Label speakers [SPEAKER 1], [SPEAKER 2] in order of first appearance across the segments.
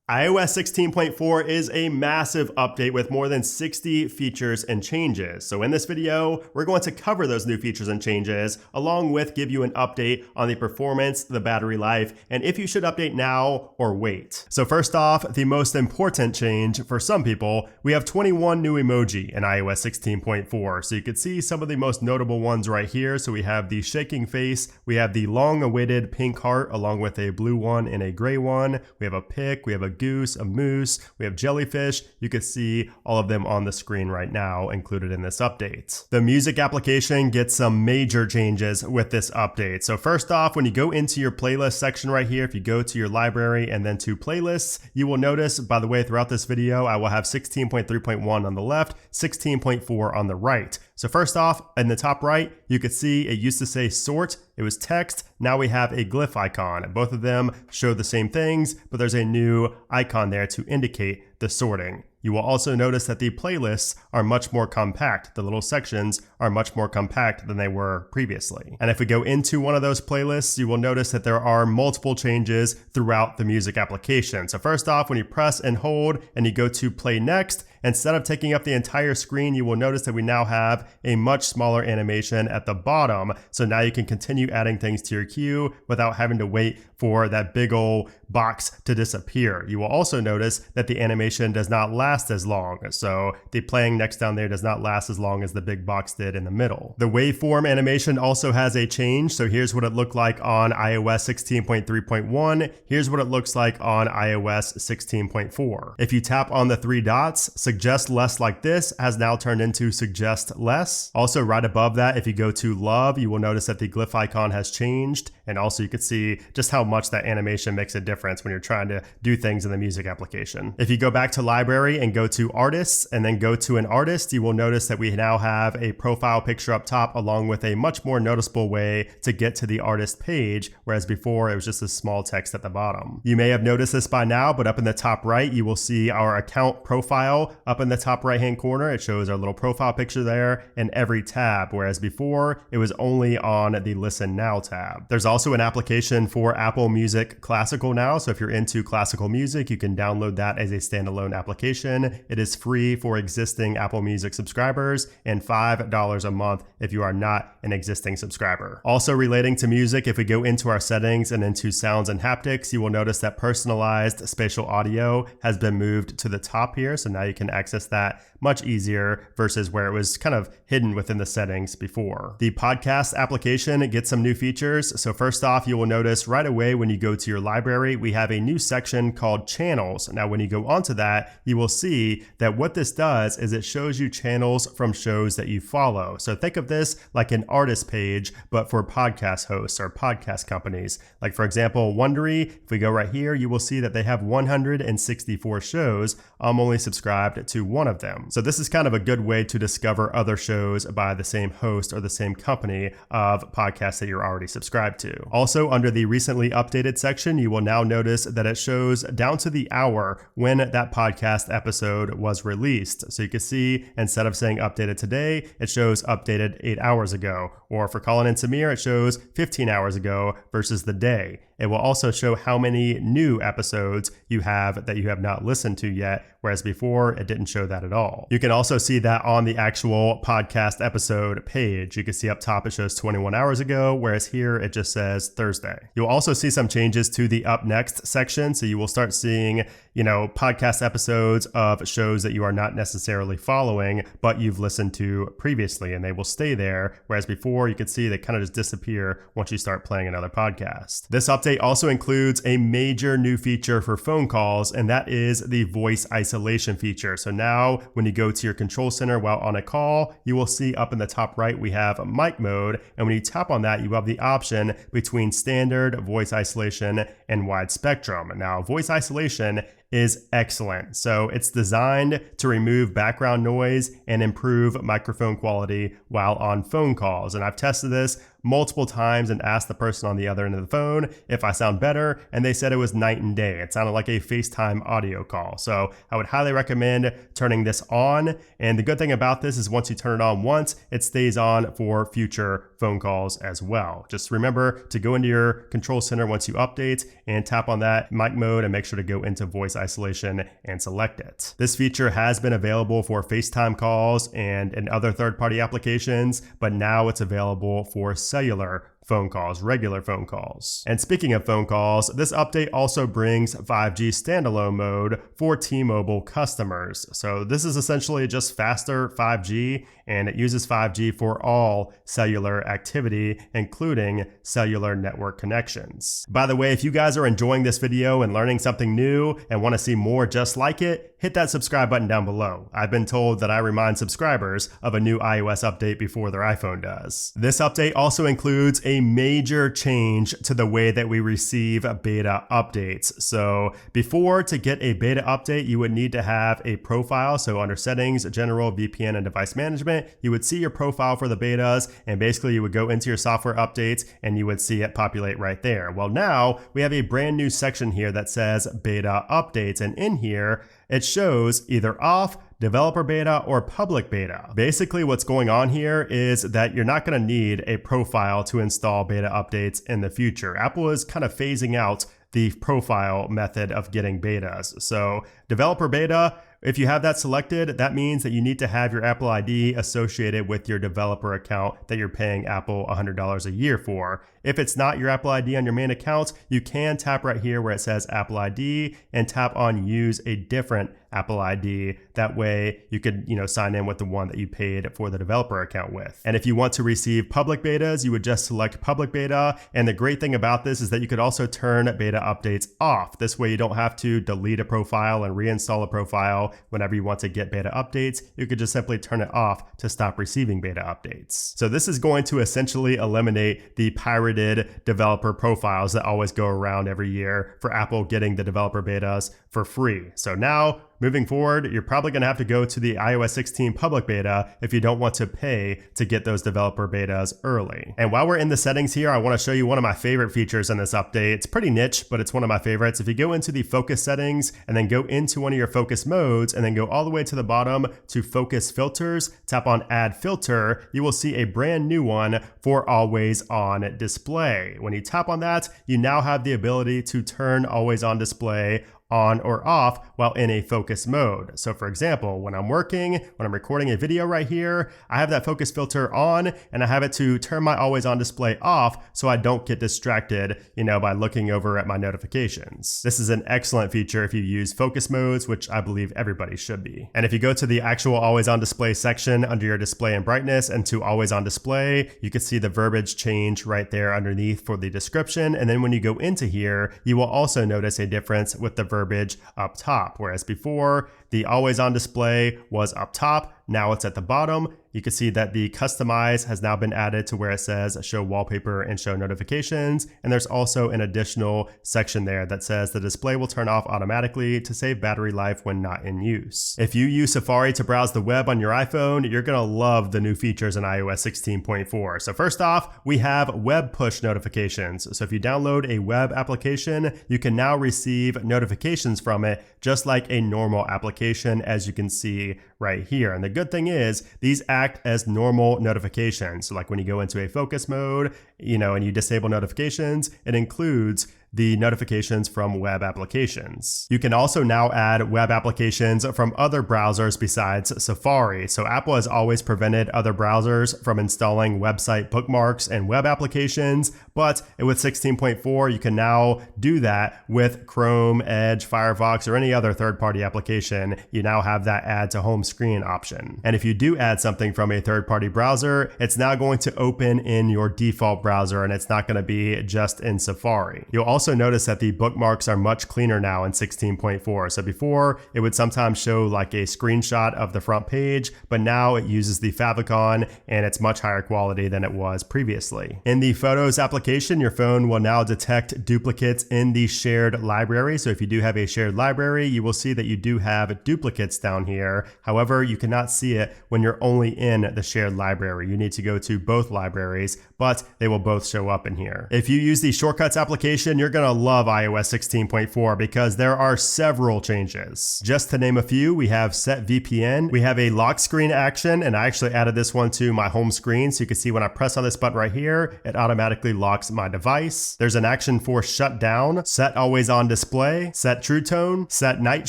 [SPEAKER 1] iOS 16.4 is a massive update with more than 60 features and changes. So in this video, we're going to cover those new features and changes, along with give you an update on the performance, the battery life, and if you should update now or wait. So first off, the most important change for some people, we have 21 new emoji in iOS 16.4. So you can see some of the most notable ones right here. So we have the shaking face, we have the long-awaited pink heart, along with a blue one and a gray one. We have a pick, we have a goose, a moose, we have jellyfish. You can see all of them on the screen right now included in this update. The music application gets some major changes with this update. So first off, when you go into your playlist section right here, if you go to your library and then to playlists, you will notice, by the way, throughout this video, I will have 16.3.1 on the left, 16.4 on the right. So first off, in the top right, you could see it used to say sort, it was text, now we have a glyph icon. Both of them show the same things, but there's a new icon there to indicate the sorting. You will also notice that the playlists are much more compact. The little sections are much more compact than they were previously. And if we go into one of those playlists, you will notice that there are multiple changes throughout the music application. So first off, when you press and hold and you go to play next, instead of taking up the entire screen, you will notice that we now have a much smaller animation at the bottom. So now you can continue adding things to your queue without having to wait for that big old box to disappear. You will also notice that the animation does not last as long. So the playing next down there does not last as long as the big box did in the middle. The waveform animation also has a change. So here's what it looked like on iOS 16.3.1. Here's what it looks like on iOS 16.4. If you tap on the three dots, suggest less like this has now turned into suggest less. Also right above that, if you go to love, you will notice that the glyph icon has changed. And also you can see just how much that animation makes a difference when you're trying to do things in the music application. If you go back to library and go to artists and then go to an artist, you will notice that we now have a profile picture up top along with a much more noticeable way to get to the artist page, whereas before it was just a small text at the bottom. You may have noticed this by now, but up in the top right, you will see our account profile. Up in the top right hand corner, it shows our little profile picture there in every tab, whereas before it was only on the Listen Now tab. There's also an application for Apple Music Classical now, so if you're into classical music, you can download that as a standalone application. It is free for existing Apple Music subscribers and $5 a month if you are not an existing subscriber. Also relating to music, if we go into our settings and into sounds and haptics, you will notice that personalized spatial audio has been moved to the top here, so now you can access that much easier versus where it was kind of hidden within the settings before. The podcast application gets some new features. So first off, you will notice right away when you go to your library, we have a new section called channels. Now, when you go onto that, you will see that what this does is it shows you channels from shows that you follow. So think of this like an artist page, but for podcast hosts or podcast companies. Like for example, Wondery, if we go right here, you will see that they have 164 shows. I'm only subscribed to one of them. So this is kind of a good way to discover other shows by the same host or the same company of podcasts that you're already subscribed to. Also, under the recently updated section, you will now notice that it shows down to the hour when that podcast episode was released. So you can see instead of saying updated today, it shows updated 8 hours ago. Or for Colin and Samir, it shows 15 hours ago versus the day. It will also show how many new episodes you have that you have not listened to yet, whereas before it didn't show that at all. You can also see that on the actual podcast episode page. You can see up top it shows 21 hours ago, whereas here it just says Thursday. You'll also see some changes to the up next section. So you will start seeing, podcast episodes of shows that you are not necessarily following, but you've listened to previously, and they will stay there. Whereas before you could see they kind of just disappear once you start playing another podcast. This update also includes a major new feature for phone calls, and that is the voice isolation feature. So now when you go to your control center while on a call, you will see up in the top right, we have mic mode. And when you tap on that, you have the option between standard, voice isolation, and wide spectrum. Now, voice isolation is excellent. So it's designed to remove background noise and improve microphone quality while on phone calls. And I've tested this multiple times and asked the person on the other end of the phone if I sound better, and they said it was night and day. It sounded like a FaceTime audio call. So I would highly recommend turning this on. And the good thing about this is once you turn it on once, it stays on for future phone calls as well. Just remember to go into your control center once you update and tap on that mic mode and make sure to go into voice isolation and select it. This feature has been available for FaceTime calls and in other third-party applications, but now it's available for cellular phone calls, regular phone calls. And speaking of phone calls, this update also brings 5G standalone mode for T-Mobile customers. So this is essentially just faster 5G, and it uses 5G for all cellular activity, including cellular network connections. By the way, if you guys are enjoying this video and learning something new and want to see more just like it, hit that subscribe button down below. I've been told that I remind subscribers of a new iOS update before their iPhone does. This update also includes a major change to the way that we receive beta updates. So before, to get a beta update, you would need to have a profile. So under settings, general, VPN, and device management, you would see your profile for the betas, and basically you would go into your software updates and you would see it populate right there. Well, now we have a brand new section here that says beta updates, and in here it shows either off, developer beta, or public beta. Basically what's going on here is that you're not going to need a profile to install beta updates in the future. Apple is kind of phasing out the profile method of getting betas. So developer beta, if you have that selected, that means that you need to have your Apple ID associated with your developer account that you're paying Apple $100 a year for. If it's not your Apple ID on your main account, you can tap right here where it says Apple ID and tap on use a different Apple ID. That way you could, sign in with the one that you paid for the developer account with. And if you want to receive public betas, you would just select public beta. And the great thing about this is that you could also turn beta updates off. This way you don't have to delete a profile and reinstall a profile whenever you want to get beta updates. You could just simply turn it off to stop receiving beta updates. So this is going to essentially eliminate the pirated developer profiles that always go around every year for Apple getting the developer betas for free. So now, moving forward, you're probably going to have to go to the iOS 16 public beta if you don't want to pay to get those developer betas early. And while we're in the settings here, I want to show you one of my favorite features in this update. It's pretty niche, but it's one of my favorites. If you go into the focus settings and then go into one of your focus modes and then go all the way to the bottom to focus filters, tap on add filter, you will see a brand new one for always on display. When you tap on that, you now have the ability to turn always on display on or off while in a focus mode. So for example, when I'm working, when I'm recording a video right here, I have that focus filter on and I have it to turn my always on display off so I don't get distracted, by looking over at my notifications. This is an excellent feature if you use focus modes, which I believe everybody should be. And if you go to the actual always on display section under your display and brightness and to always on display, you can see the verbiage change right there underneath for the description. And then when you go into here, you will also notice a difference with the verbiage up top, whereas before the always on display was up top, now it's at the bottom. You can see that the customize has now been added to where it says show wallpaper and show notifications. And there's also an additional section there that says the display will turn off automatically to save battery life when not in use. If you use Safari to browse the web on your iPhone, you're going to love the new features in iOS 16.4. So first off, we have web push notifications. So if you download a web application, you can now receive notifications from it just like a normal application, as you can see right here. And the good thing is these act as normal notifications. So like when you go into a focus mode, and you disable notifications, it includes the notifications from web applications. You can also now add web applications from other browsers besides Safari. So Apple has always prevented other browsers from installing website bookmarks and web applications, but with 16.4, you can now do that with Chrome, Edge, Firefox, or any other third-party application. You now have that add to home screen option. And if you do add something from a third-party browser, it's now going to open in your default browser, and it's not going to be just in Safari. You'll also notice that the bookmarks are much cleaner now in 16.4. So before, it would sometimes show like a screenshot of the front page, but now it uses the favicon and it's much higher quality than it was previously. In the Photos application, your phone will now detect duplicates in the shared library. So if you do have a shared library, you will see that you do have duplicates down here. However, you cannot see it when you're only in the shared library. You need to go to both libraries, but they will both show up in here. If you use the Shortcuts application, you're gonna love iOS 16.4 because there are several changes. Just to name a few, we have set VPN, we have a lock screen action, and I actually added this one to my home screen so you can see when I press on this button right here, it automatically locks my device. There's an action for shut down, set always on display, set true tone, set night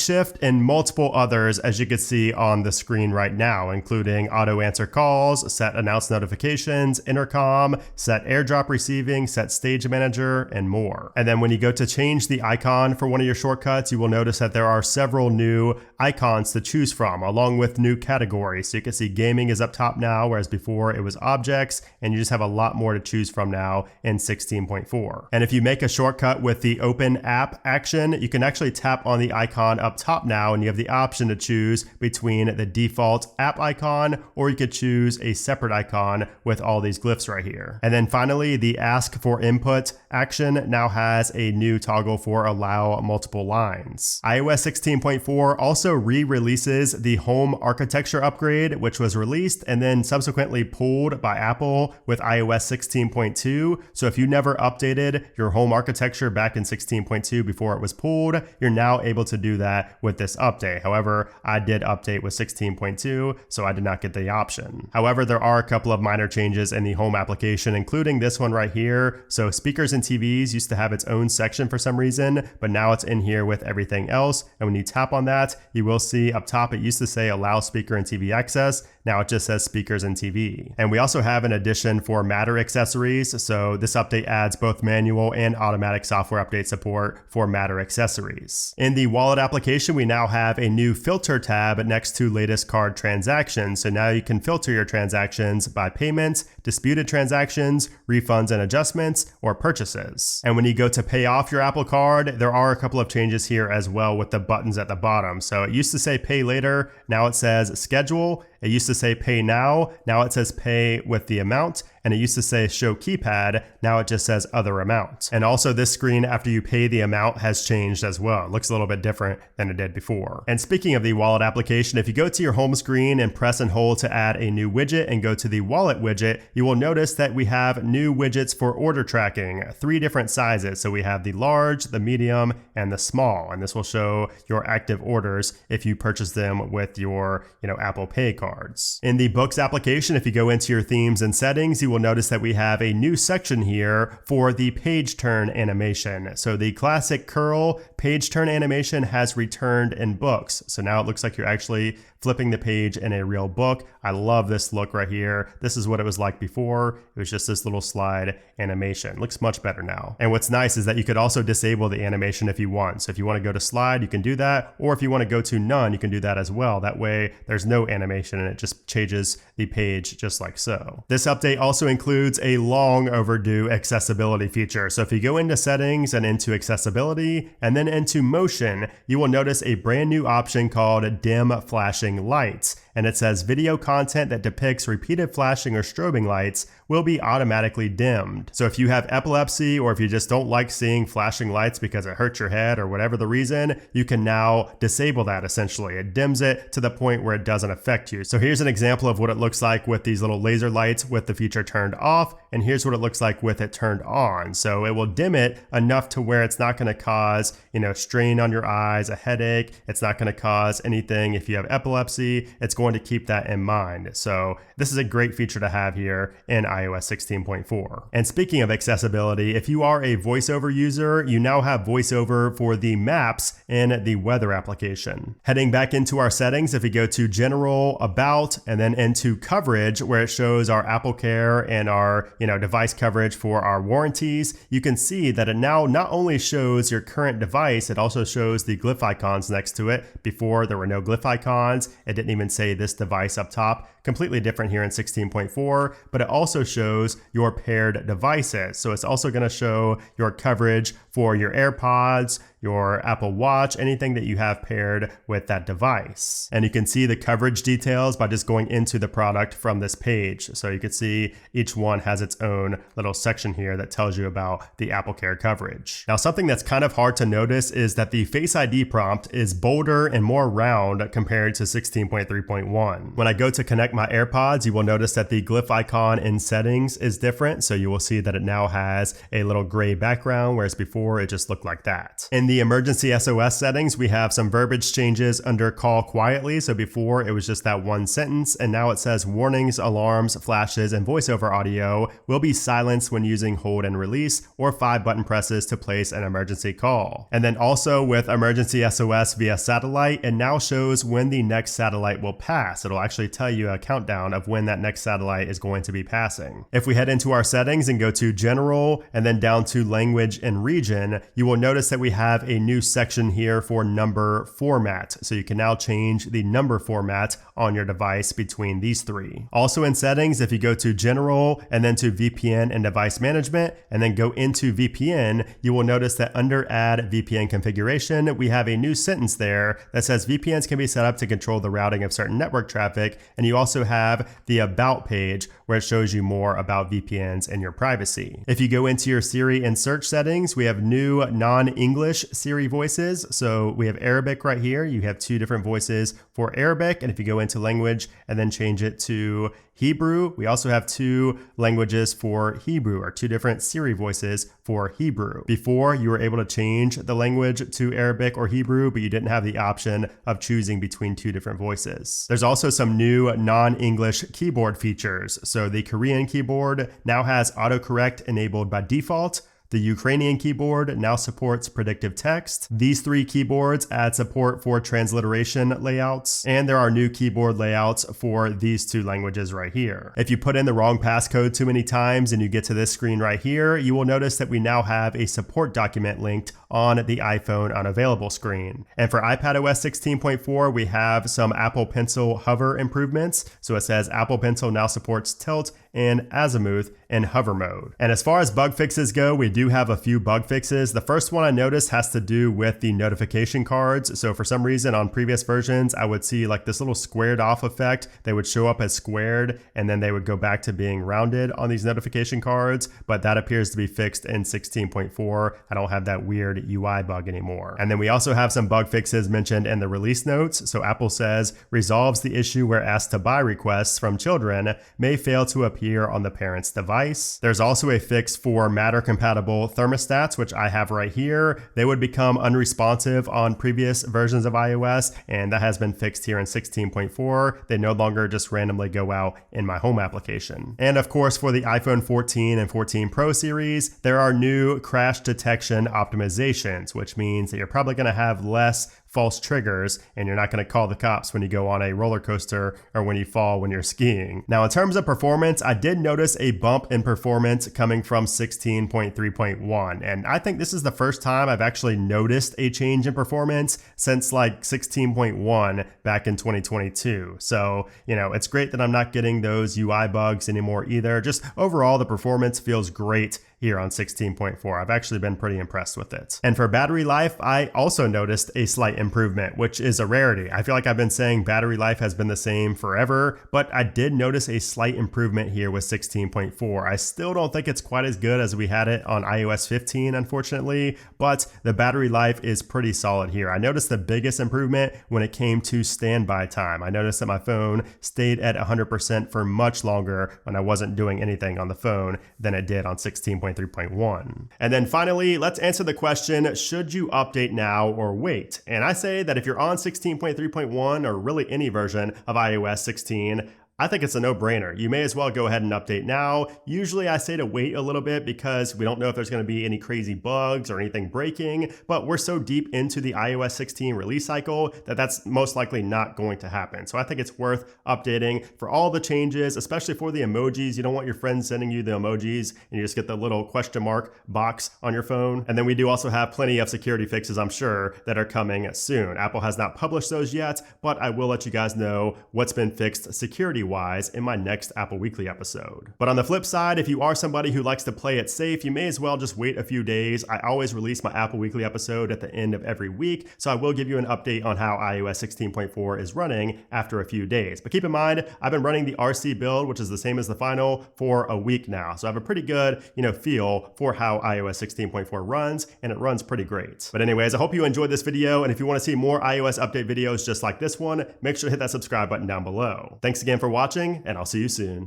[SPEAKER 1] shift, and multiple others as you can see on the screen right now, including auto answer calls, set announce notifications, intercom, set airdrop receiving, set stage manager, and more. And then when you go to change the icon for one of your shortcuts, you will notice that there are several new icons to choose from, along with new categories. So you can see gaming is up top now, whereas before it was objects, and you just have a lot more to choose from now in 16.4. And if you make a shortcut with the open app action, you can actually tap on the icon up top now, and you have the option to choose between the default app icon, or you could choose a separate icon with all these glyphs right here. And then finally, the ask for input action now has a new toggle for allow multiple lines. iOS 16.4 also re-releases the home architecture upgrade, which was released and then subsequently pulled by Apple with iOS 16.2. So if you never updated your home architecture back in 16.2 before it was pulled, you're now able to do that with this update. However, I did update with 16.2, so I did not get the option. However, there are a couple of minor changes in the home application, including this one right here. So speakers and TVs used to have its own section for some reason, but now it's in here with everything else. And when you tap on that, you will see up top, it used to say allow speaker and TV access. Now it just says speakers and TV. And we also have an addition for Matter accessories. So this update adds both manual and automatic software update support for Matter accessories. In the wallet application, we now have a new filter tab next to latest card transactions. So now you can filter your transactions by payments, disputed transactions, refunds and adjustments, or purchases. And when you go to pay off your Apple Card, there are a couple of changes here as well with the buttons at the bottom. So it used to say pay later, now it says schedule. It used to say pay now it says pay with the amount. And it used to say show keypad, now it just says other amount. And also this screen after you pay the amount has changed as well. It looks a little bit different than it did before. And speaking of the wallet application, if you go to your home screen and press and hold to add a new widget and go to the wallet widget, you will notice that we have new widgets for order tracking, 3 different sizes. So we have the large, the medium, and the small. And this will show your active orders if you purchase them with your Apple Pay cards. In the Books application, if you go into your themes and settings, you will notice that we have a new section here for the page turn animation. So the classic curl page turn animation has returned in Books. So now it looks like you're actually flipping the page in a real book. I love this look right here. This is what it was like before. It was just this little slide animation. It looks much better now. And what's nice is that you could also disable the animation if you want. So if you want to go to slide, you can do that. Or if you want to go to none, you can do that as well. That way there's no animation and it just changes the page just like so. This update also includes a long overdue accessibility feature. So if you go into settings and into accessibility and then into motion, you will notice a brand new option called dim flashing lights. And it says video content that depicts repeated flashing or strobing lights will be automatically dimmed. So if you have epilepsy or if you just don't like seeing flashing lights because it hurts your head or whatever the reason, you can now disable that essentially. It dims it to the point where it doesn't affect you. So here's an example of what it looks like with these little laser lights with the feature turned off, and here's what it looks like with it turned on. So it will dim it enough to where it's not going to cause, strain on your eyes, a headache. It's not going to cause anything if you have epilepsy. It's going to keep that in mind. So this is a great feature to have here in iOS 16.4. And speaking of accessibility, if you are a VoiceOver user, you now have VoiceOver for the maps in the weather application. Heading back into our settings, if we go to General, About, and then into Coverage, where it shows our Apple Care and our device coverage for our warranties, you can see that it now not only shows your current device, it also shows the glyph icons next to it. Before, there were no glyph icons. It didn't even say this device up top. Completely different here in 16.4, but it also shows your paired devices. So it's also going to show your coverage for your AirPods, your Apple Watch, anything that you have paired with that device. And you can see the coverage details by just going into the product from this page. So you can see each one has its own little section here that tells you about the AppleCare coverage. Now, something that's kind of hard to notice is that the Face ID prompt is bolder and more round compared to 16.3.1. When I go to connect my AirPods, you will notice that the glyph icon in settings is different. So you will see that it now has a little gray background, whereas before it just looked like that. In the emergency SOS settings, we have some verbiage changes under call quietly. So before it was just that one sentence, and now it says warnings, alarms, flashes, and voiceover audio will be silenced when using hold and release or 5 button presses to place an emergency call. And then also with emergency SOS via satellite, it now shows when the next satellite will pass. It'll actually tell you a countdown of when that next satellite is going to be passing. If we head into our settings and go to general and then down to language and region, you will notice that we have a new section here for number format. So you can now change the number format on your device between these three. Also in settings, if you go to general and then to VPN and device management and then go into VPN, you will notice that under add VPN configuration, we have a new sentence there that says VPNs can be set up to control the routing of certain network traffic. And you also have the about page where it shows you more about VPNs and your privacy. If you go into your Siri and search settings, we have new non-English Siri voices. So we have Arabic right here. You have 2 different voices for Arabic. And if you go into language and then change it to Hebrew, we also have 2 languages for Hebrew, or 2 different Siri voices for Hebrew. Before, you were able to change the language to Arabic or Hebrew, but you didn't have the option of choosing between 2 different voices. There's also some new non-English keyboard features. So the Korean keyboard now has autocorrect enabled by default. The Ukrainian keyboard now supports predictive text. These 3 keyboards add support for transliteration layouts, and there are new keyboard layouts for these 2 languages right here. If you put in the wrong passcode too many times and you get to this screen right here, you will notice that we now have a support document linked on the iPhone unavailable screen. And for iPadOS 16.4, we have some Apple Pencil hover improvements. So it says Apple Pencil now supports tilt and azimuth in hover mode. And as far as bug fixes go, we do have a few bug fixes. The first one I noticed has to do with the notification cards. So for some reason on previous versions, I would see like this little squared off effect. They would show up as squared and then they would go back to being rounded on these notification cards. But that appears to be fixed in 16.4. I don't have that weird UI bug anymore. And then we also have some bug fixes mentioned in the release notes. So Apple says resolves the issue where asked to buy requests from children may fail to appear on the parent's device. There's also a fix for Matter compatible thermostats, which I have right here. They would become unresponsive on previous versions of iOS, and that has been fixed here in 16.4. They no longer just randomly go out in my home application. And of course, for the iPhone 14 and 14 Pro series, there are new crash detection optimizations, which means that you're probably going to have less false triggers and you're not going to call the cops when you go on a roller coaster or when you fall when you're skiing. Now, in terms of performance, I did notice a bump in performance coming from 16.3.1, and I think this is the first time I've actually noticed a change in performance since like 16.1 back in 2022. So, it's great that I'm not getting those UI bugs anymore either. Just overall, the performance feels great here on 16.4. I've actually been pretty impressed with it. And for battery life, I also noticed a slight improvement, which is a rarity. I feel like I've been saying battery life has been the same forever, but I did notice a slight improvement here with 16.4. I still don't think it's quite as good as we had it on iOS 15, unfortunately, but the battery life is pretty solid here. I noticed the biggest improvement when it came to standby time. I noticed that my phone stayed at 100% for much longer when I wasn't doing anything on the phone than it did on 16.3.1. And then finally, let's answer the question, should you update now or wait? And I say that if you're on 16.3.1 or really any version of iOS 16, I think it's a no-brainer. You may as well go ahead and update now. Usually I say to wait a little bit because we don't know if there's going to be any crazy bugs or anything breaking, but we're so deep into the iOS 16 release cycle that that's most likely not going to happen. So I think it's worth updating for all the changes, especially for the emojis. You don't want your friends sending you the emojis and you just get the little question mark box on your phone. And then we do also have plenty of security fixes, I'm sure, that are coming soon. Apple has not published those yet, but I will let you guys know what's been fixed security wise in my next Apple Weekly episode. But on the flip side, if you are somebody who likes to play it safe, you may as well just wait a few days. I always release my Apple Weekly episode at the end of every week, so I will give you an update on how iOS 16.4 is running after a few days. But keep in mind, I've been running the RC build, which is the same as the final, for a week now. So I have a pretty good, feel for how iOS 16.4 runs, and it runs pretty great. But anyways, I hope you enjoyed this video, and if you want to see more iOS update videos just like this one, make sure to hit that subscribe button down below. Thanks again for watching, and I'll see you soon.